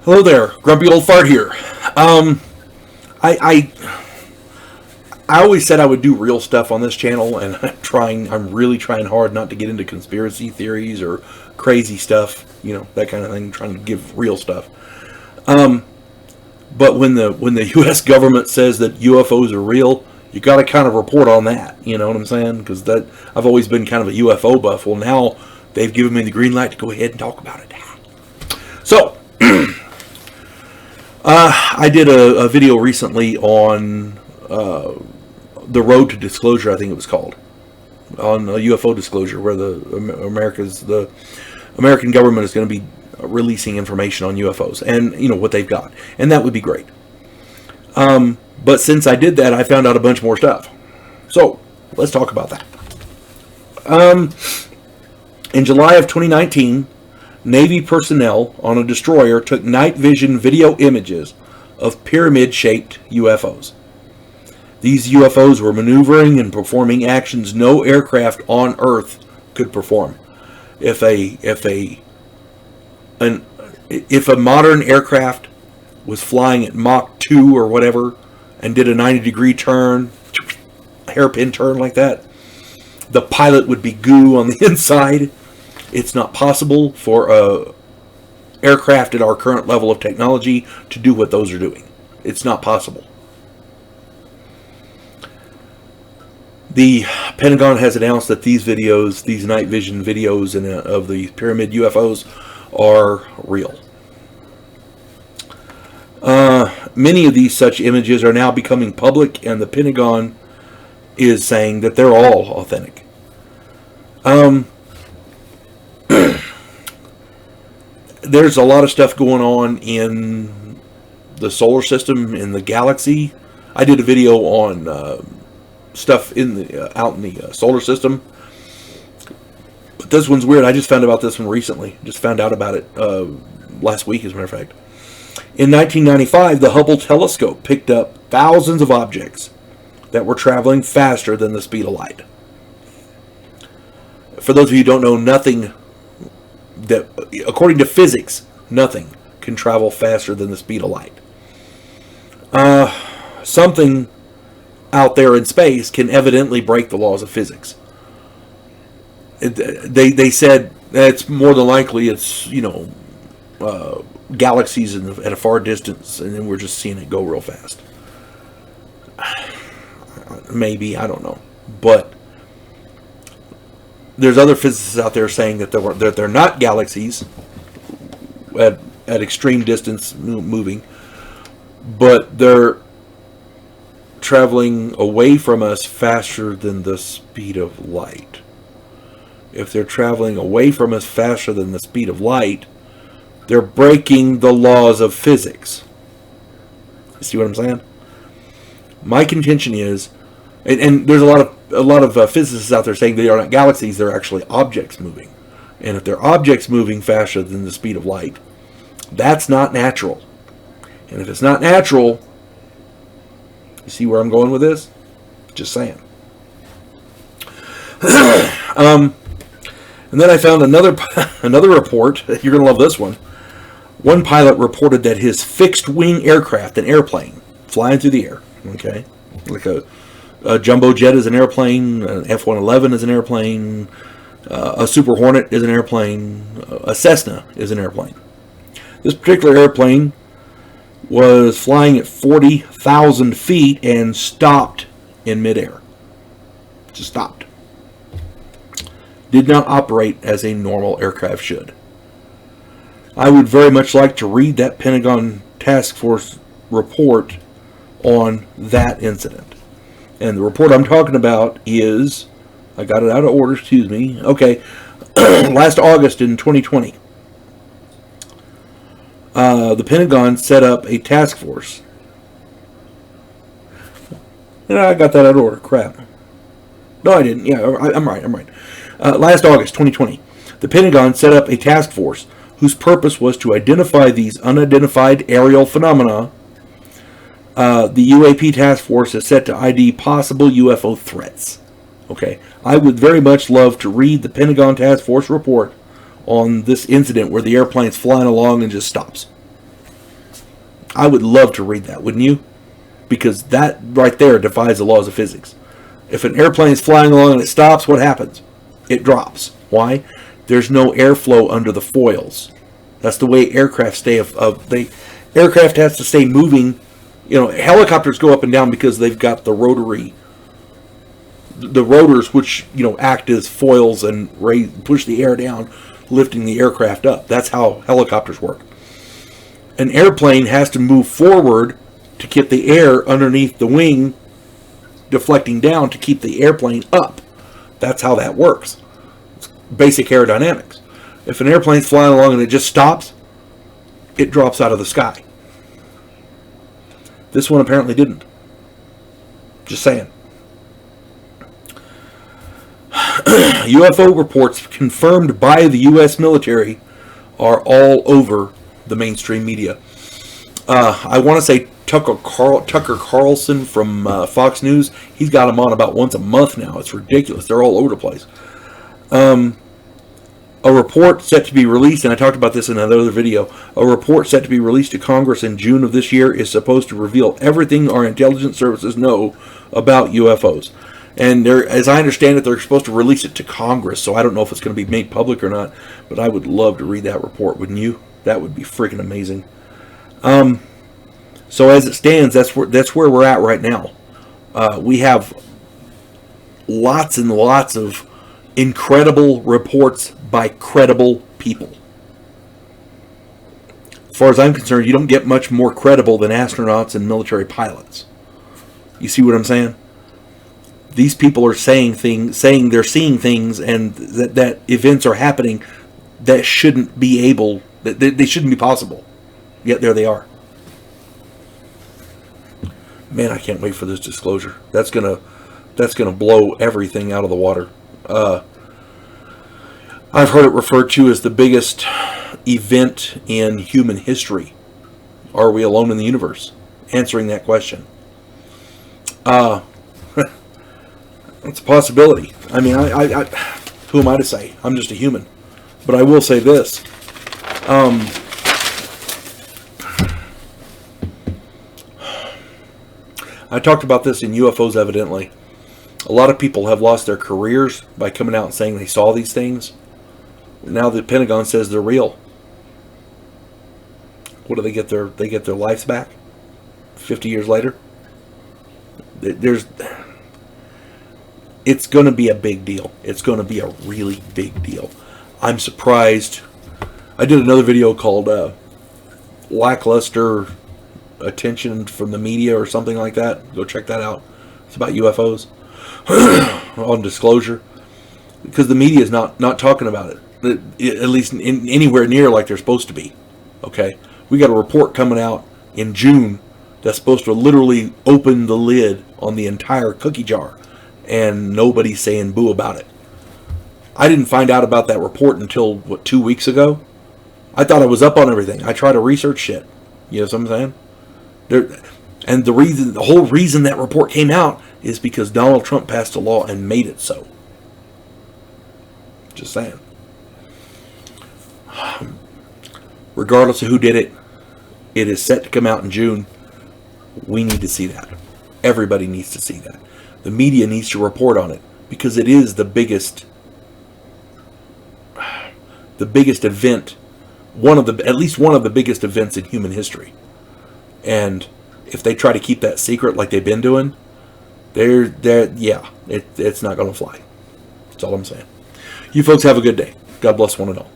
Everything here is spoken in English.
Hello there, Grumpy Old Fart here. I always said I would do real stuff on this channel, and I'm really trying hard not to get into conspiracy theories or crazy stuff, that kind of thing. Trying to give real stuff. But when the U.S. government says that UFOs are real, you got to kind of report on that. You know what I'm saying? Because I've always been kind of a UFO buff. Well, now they've given me the green light to go ahead and talk about it. So. I did a video recently on the road to disclosure, I think it was called, on UFO disclosure, where the American government is going to be releasing information on UFOs and what they've got, and that would be great. But since I did that, I found out a bunch more stuff. So let's talk about that. In July of 2019. Navy personnel on a destroyer took night vision video images of pyramid-shaped UFOs. These UFOs were maneuvering and performing actions no aircraft on Earth could perform. If a modern aircraft was flying at Mach 2 or whatever and did a 90-degree turn, hairpin turn like that, the pilot would be goo on the inside. It's not possible for a aircraft at our current level of technology to do what those are doing. It's not possible. The Pentagon has announced that these videos, these night vision videos of the pyramid UFOs, are real. Many of these such images are now becoming public, and the Pentagon is saying that they're all authentic. There's a lot of stuff going on in the solar system, in the galaxy. I did a video on stuff out in the solar system, but this one's weird. I just found about this one recently. Just found out about it last week, as a matter of fact. In 1995, the Hubble telescope picked up thousands of objects that were traveling faster than the speed of light. For those of you who don't know, nothing that, according to physics, nothing can travel faster than the speed of light. Something out there in space can evidently break the laws of physics. They said that it's more than likely it's galaxies at a far distance, and then we're just seeing it go real fast. Maybe, I don't know, but there's other physicists out there saying that they're not galaxies at extreme distance moving, but they're traveling away from us faster than the speed of light. If they're traveling away from us faster than the speed of light, they're breaking the laws of physics. You see what I'm saying? My contention is, and there's a lot of physicists out there saying they are not galaxies, they're actually objects moving. And if they're objects moving faster than the speed of light, that's not natural. And if it's not natural, you see where I'm going with this? Just saying. And then I found another report. You're going to love this one. One pilot reported that his fixed-wing aircraft, an airplane, flying through the air, okay, like a jumbo jet is an airplane, an F-111 is an airplane, a Super Hornet is an airplane, a Cessna is an airplane. This particular airplane was flying at 40,000 feet and stopped in midair. Just stopped. Did not operate as a normal aircraft should. I would very much like to read that Pentagon Task Force report on that incident. And the report I'm talking about is, I got it out of order, excuse me. Okay, last August in 2020, the Pentagon set up a task force. Yeah, I got that out of order, crap. No, I didn't. Yeah, I'm right. Last August 2020, the Pentagon set up a task force whose purpose was to identify these unidentified aerial phenomena. The UAP task force is set to ID possible UFO threats. Okay, I would very much love to read the Pentagon task force report on this incident where the airplane's flying along and just stops. I would love to read that, wouldn't you? Because that right there defies the laws of physics. If an airplane is flying along and it stops, what happens? It drops. Why? There's no airflow under the foils. That's the way aircraft stay. Aircraft has to stay moving. You know, helicopters go up and down because they've got the rotors, which, you know, act as foils and push the air down, lifting the aircraft up. That's how helicopters work. An airplane has to move forward to keep the air underneath the wing deflecting down to keep the airplane up. That's how that works. It's basic aerodynamics. If an airplane's flying along and it just stops, it drops out of the sky. This one apparently didn't. Just saying. UFO reports confirmed by the U.S. military are all over the mainstream media. I want to say Tucker Carlson from Fox News, he's got them on about once a month now. It's ridiculous. They're all over the place. A report set to be released, and I talked about this in another video, a report set to be released to Congress in June of this year is supposed to reveal everything our intelligence services know about UFOs. And as I understand it, they're supposed to release it to Congress, so I don't know if it's going to be made public or not, but I would love to read that report, wouldn't you? That would be freaking amazing. So as it stands, that's where we're at right now. We have lots and lots of incredible reports by credible people. As far as I'm concerned, you don't get much more credible than astronauts and military pilots. You see what I'm saying? These people are saying they're seeing things, and that events are happening that shouldn't be they shouldn't be possible. Yet there they are. Man, I can't wait for this disclosure. That's gonna blow everything out of the water. I've heard it referred to as the biggest event in human history. Are we alone in the universe? Answering that question. It's a possibility. I mean, I who am I to say? I'm just a human. But I will say this. I talked about this in UFOs, evidently. A lot of people have lost their careers by coming out and saying they saw these things. Now the Pentagon says they're real. What do they get their lives back? 50 years later? It's going to be a big deal. It's going to be a really big deal. I'm surprised. I did another video called Lackluster Attention from the Media or something like that. Go check that out. It's about UFOs. On disclosure. Because the media is not talking about it. At least anywhere near like they're supposed to be. Okay? We got a report coming out in June that's supposed to literally open the lid on the entire cookie jar. And nobody's saying boo about it. I didn't find out about that report until, 2 weeks ago? I thought I was up on everything. I try to research shit. You know what I'm saying? And the whole reason that report came out is because Donald Trump passed a law and made it so. Just saying. Regardless of who did it, it is set to come out in June. We need to see that. Everybody needs to see that. The media needs to report on it because it is the biggest event, at least one of the biggest events in human history. And if they try to keep that secret like they've been doing, it's not going to fly. That's all I'm saying. You folks have a good day. God bless one and all.